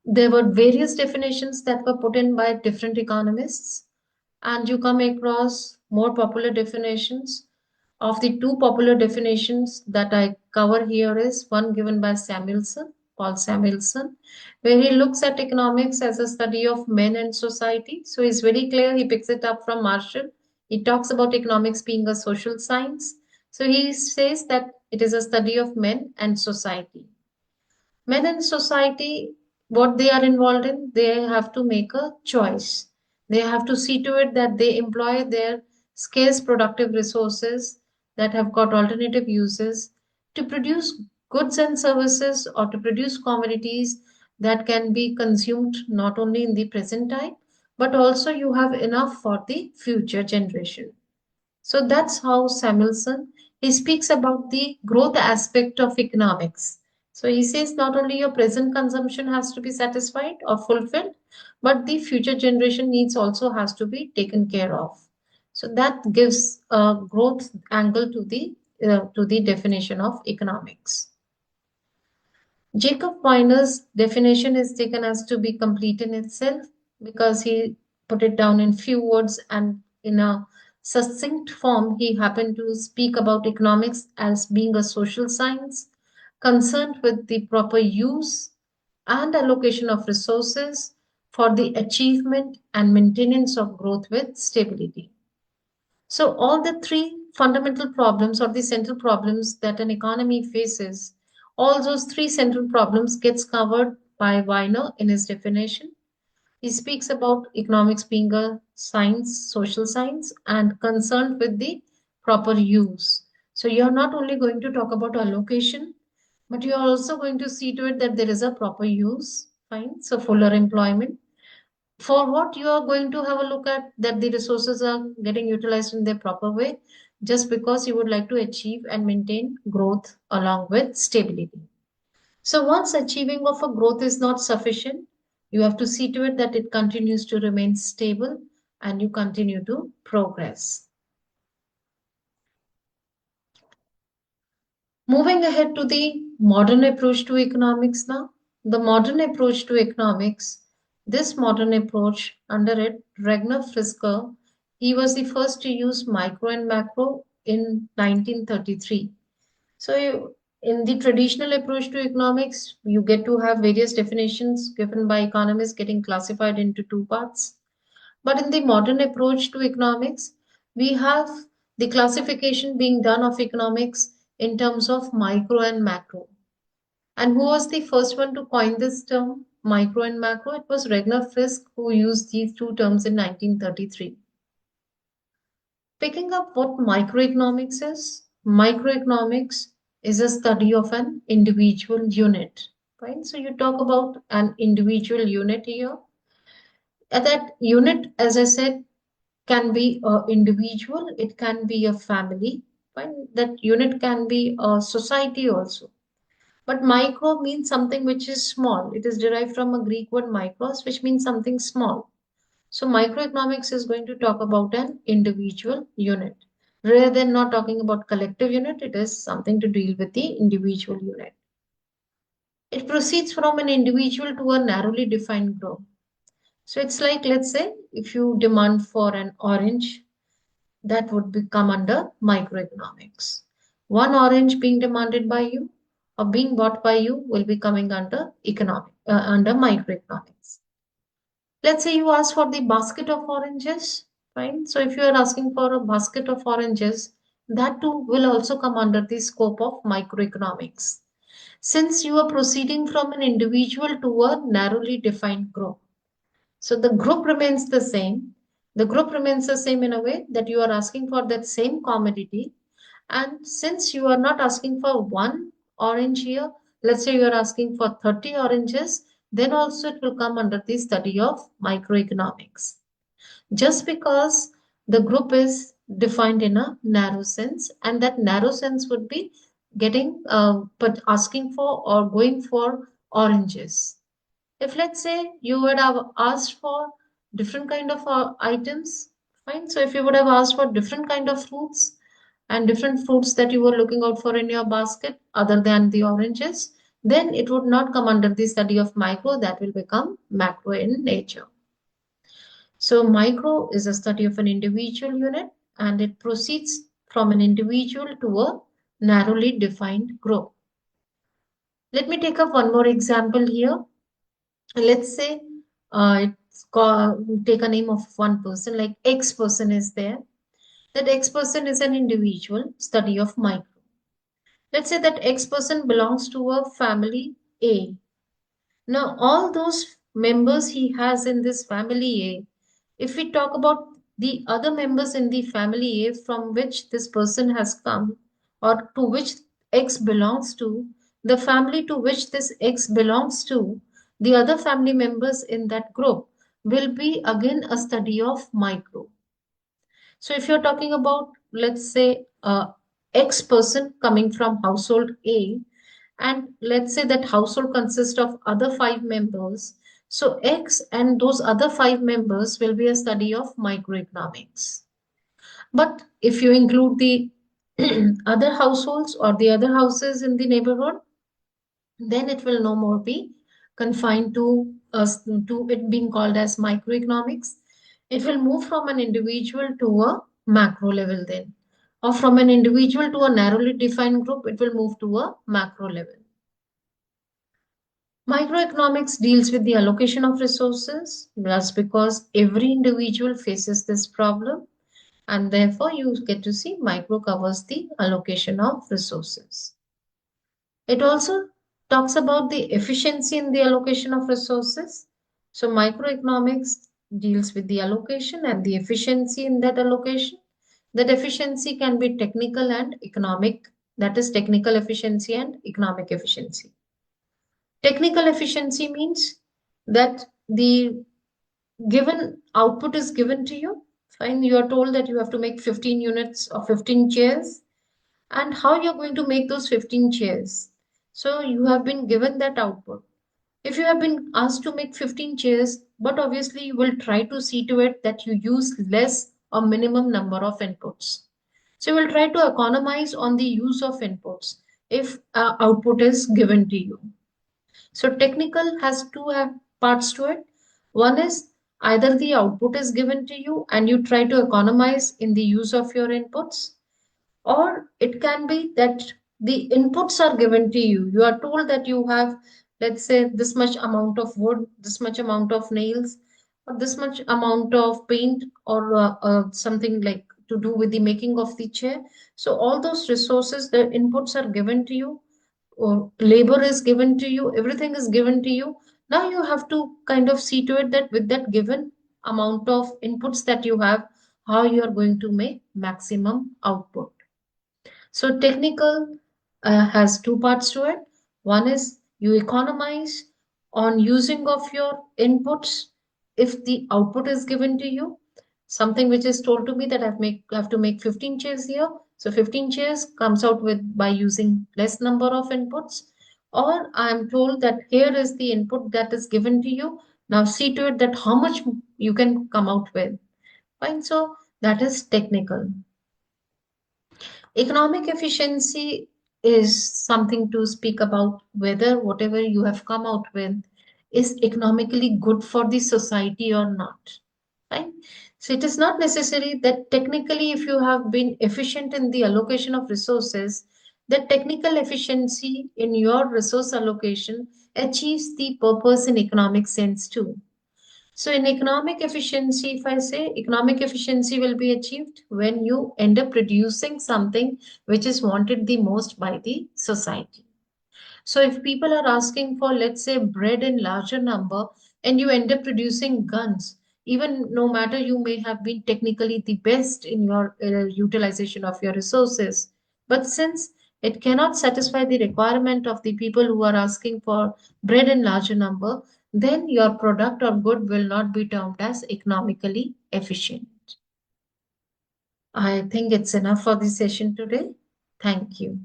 There were various definitions that were put in by different economists, and you come across more popular definitions. Of the two popular definitions that I cover here is one given by Samuelson, Paul Samuelson, where he looks at economics as a study of men and society. So he's very clear, he picks it up from Marshall. He talks about economics being a social science. So he says that it is a study of men and society. Men in society, what they are involved in, they have to make a choice. They have to see to it that they employ their scarce productive resources that have got alternative uses to produce goods and services or to produce commodities that can be consumed not only in the present time, but also you have enough for the future generation. So that's how Samuelson he speaks about the growth aspect of economics. So he says not only your present consumption has to be satisfied or fulfilled, but the future generation needs also has to be taken care of. So that gives a growth angle to the definition of economics. Jacob Weiner's definition is taken as to be complete in itself because he put it down in few words and in a succinct form. He happened to speak about economics as being a social science concerned with the proper use and allocation of resources for the achievement and maintenance of growth with stability. So all the three fundamental problems or the central problems that an economy faces, all those three central problems gets covered by Weiner in his definition. He speaks about economics being a science, social science, and concerned with the proper use. So you're not only going to talk about allocation, but you're also going to see to it that there is a proper use. Fine. So fuller employment for what you are going to have a look at that the resources are getting utilized in their proper way just because you would like to achieve and maintain growth along with stability. So once achieving of a growth is not sufficient, you have to see to it that it continues to remain stable and you continue to progress. Moving ahead to the modern approach to economics now. The modern approach to economics, this modern approach, under it, Ragnar Frisker, he was the first to use micro and macro in 1933. So, in the traditional approach to economics, you get to have various definitions given by economists getting classified into two parts. But in the modern approach to economics, we have the classification being done of economics in terms of micro and macro. And who was the first one to coin this term, micro and macro? It was Ragnar Frisk who used these two terms in 1933. Picking up what microeconomics is a study of an individual unit. Right? So you talk about an individual unit here. And that unit, as I said, can be an individual, it can be a family, right? That unit can be a society also. But micro means something which is small. It is derived from a Greek word micros, which means something small. So microeconomics is going to talk about an individual unit. Rather than not talking about collective unit, it is something to deal with the individual unit. It proceeds from an individual to a narrowly defined group. So it's like, let's say, if you demand for an orange, that would come under microeconomics. One orange being demanded by you or being bought by you will be coming under microeconomics. Let's say you ask for the basket of oranges, fine. So if you are asking for a basket of oranges, that too will also come under the scope of microeconomics. Since you are proceeding from an individual to a narrowly defined group. So the group remains the same. The group remains the same in a way that you are asking for that same commodity. And since you are not asking for one orange here, let's say you are asking for 30 oranges, then also it will come under the study of microeconomics. Just because the group is defined in a narrow sense, and that narrow sense would be getting, but asking for or going for oranges. If let's say you would have asked for different kind of items, fine. So if you would have asked for different kind of fruits and different fruits that you were looking out for in your basket other than the oranges, then it would not come under the study of micro, that will become macro in nature. So micro is a study of an individual unit and it proceeds from an individual to a narrowly defined group. Let me take up one more example here. Let's say take a name of one person, like X person is there. That X person is an individual study of micro. Let's say that X person belongs to a family A. Now, all those members he has in this family A, if we talk about the other members in the family A from which this person has come or to which X belongs to, the family to which this X belongs to, the other family members in that group will be again a study of micro. So if you're talking about, let's say, X person coming from household A, and let's say that household consists of other five members, so X and those other five members will be a study of microeconomics. But if you include the other households or the other houses in the neighborhood, then it will no more be confined to us to it being called as microeconomics. It will move from an individual to a macro level then, or from an individual to a narrowly defined group, it will move to a macro level. Microeconomics deals with the allocation of resources. That's because every individual faces this problem, and therefore you get to see micro covers the allocation of resources. It also talks about the efficiency in the allocation of resources. So microeconomics deals with the allocation and the efficiency in that allocation. That efficiency can be technical and economic, that is technical efficiency and economic efficiency. Technical efficiency means that the given output is given to you. Fine, you are told that you have to make 15 units or 15 chairs, and how you're going to make those 15 chairs. So you have been given that output. If you have been asked to make 15 chairs, but obviously you will try to see to it that you use less or minimum number of inputs. So you will try to economize on the use of inputs if output is given to you. So technical has two parts to it. One is either the output is given to you and you try to economize in the use of your inputs, or it can be that the inputs are given to you. You are told that you have, let's say, this much amount of wood, this much amount of nails, or this much amount of paint, or something like to do with the making of the chair. So all those resources, the inputs are given to you, or labor is given to you, everything is given to you. Now you have to kind of see to it that with that given amount of inputs that you have, how you are going to make maximum output. So technical has two parts to it. One is you economize on using of your inputs if the output is given to you. Something which is told to me that I have to make 15 chairs here. So 15 chairs comes out with by using less number of inputs. Or I am told that here is the input that is given to you. Now see to it that how much you can come out with. Fine. So that is technical. Economic efficiency is something to speak about whether whatever you have come out with is economically good for the society or not. Right? So it is not necessary that technically, if you have been efficient in the allocation of resources, the technical efficiency in your resource allocation achieves the purpose in economic sense too. So in economic efficiency, if I say economic efficiency will be achieved when you end up producing something which is wanted the most by the society. So if people are asking for, let's say, bread in larger number and you end up producing guns, even no matter you may have been technically the best in your utilization of your resources, but since it cannot satisfy the requirement of the people who are asking for bread in larger number, then your product or good will not be termed as economically efficient. I think it's enough for this session today. Thank you.